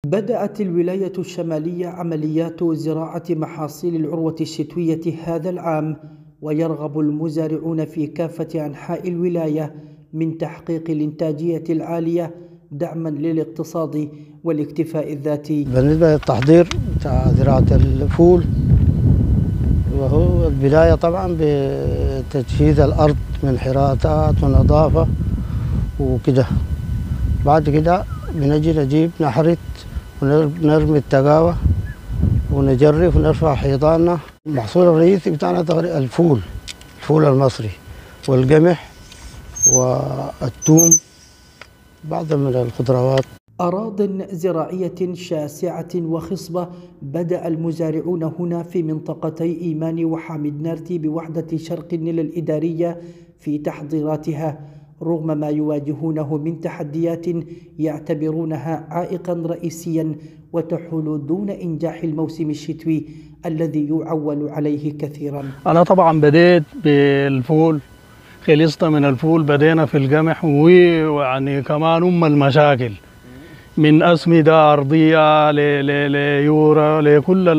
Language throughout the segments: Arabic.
بدأت الولاية الشمالية عمليات زراعة محاصيل العروة الشتوية هذا العام، ويرغب المزارعون في كافة أنحاء الولاية من تحقيق الإنتاجية العالية دعما للاقتصاد والاكتفاء الذاتي. بالنسبة للتحضير بتاع زراعة الفول، وهو البداية طبعا بتجهيز الأرض من حراسات ونظافة وكده. بعد كده بنجي نجيب نحرث ونرمي التقاوى ونجرف ونرفع حيطاننا. المحصول الرئيسي بتاعنا الفول المصري والقمح والثوم، بعض من الخضروات. أراضٍ زراعية شاسعة وخصبة بدأ المزارعون هنا في منطقتي إيمان وحامد نارتي بوحدة شرق النيل الإدارية في تحضيراتها، رغم ما يواجهونه من تحديات يعتبرونها عائقا رئيسيا وتحول دون إنجاح الموسم الشتوي الذي يعول عليه كثيرا. أنا طبعا بديت بالفول، خلصنا من الفول بدينا في القمح، ويعني كمان المشاكل من أسمدة أرضية ليورا لكل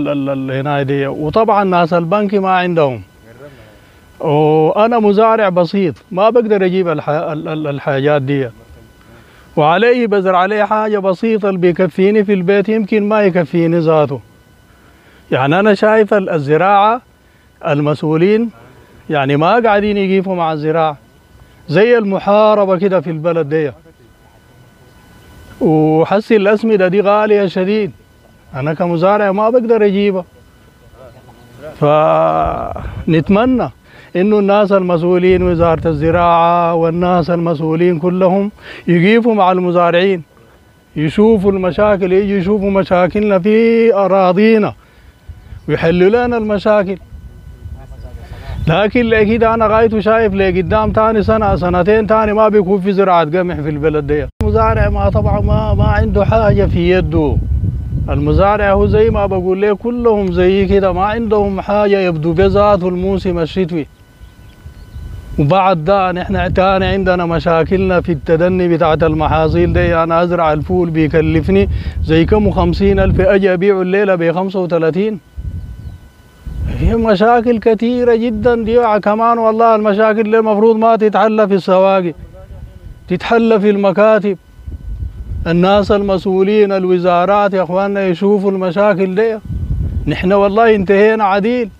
هنا دي. وطبعا ناس البنك ما عندهم، وأنا مزارع بسيط ما بقدر أجيب الحاجات دي، وعلي بزرع عليه حاجة بسيطة اللي بيكفيني في البيت يمكن ما يكفيني ذاته. يعني أنا شايف الزراعة المسؤولين يعني ما قاعدين يقيفوا مع الزراعة، زي المحاربة كده في البلد دي. وحسي الأسمدة دي غالية شديد، أنا كمزارع ما بقدر أجيبها. فنتمنى إنه الناس المسؤولين، وزارة الزراعة والناس المسؤولين كلهم يقيفوا مع المزارعين، يشوفوا المشاكل، يجوا يشوفوا مشاكلنا في أراضينا ويحلوا لنا المشاكل. لكن كده أنا غايته شايف لي قدام تاني سنة سنتين تاني ما بيكون في زراعة قمح في البلد دي. المزارع ما طبعا ما عنده حاجة في يده. المزارع هو زي ما بقول ليه كلهم زي كده، ما عندهم حاجة يبدو بذاته الموسم الشتوي. وبعد ده نحن تاني عندنا مشاكلنا في التدني بتاعة المحاصيل دي. أنا أزرع الفول بيكلفني زي كم 50,000، أجي أبيعه الليلة ب35. هي مشاكل كثيرة جدا دي كمان. والله المشاكل اللي المفروض ما تتحل في السواقي، تتحل في المكاتب. الناس المسؤولين الوزارات يا اخواننا يشوفوا المشاكل دي. نحن والله انتهينا عديل.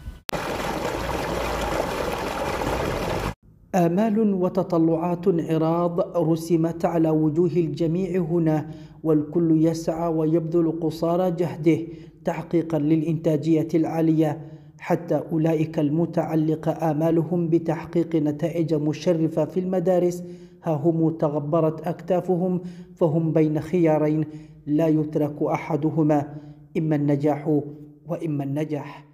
آمال وتطلعات عراض رسمت على وجوه الجميع هنا، والكل يسعى ويبذل قصارى جهده تحقيقا للإنتاجية العالية، حتى أولئك المتعلقة آمالهم بتحقيق نتائج مشرفة في المدارس ها هم تغبرت أكتافهم، فهم بين خيارين لا يترك أحدهما، إما النجاح وإما النجاح.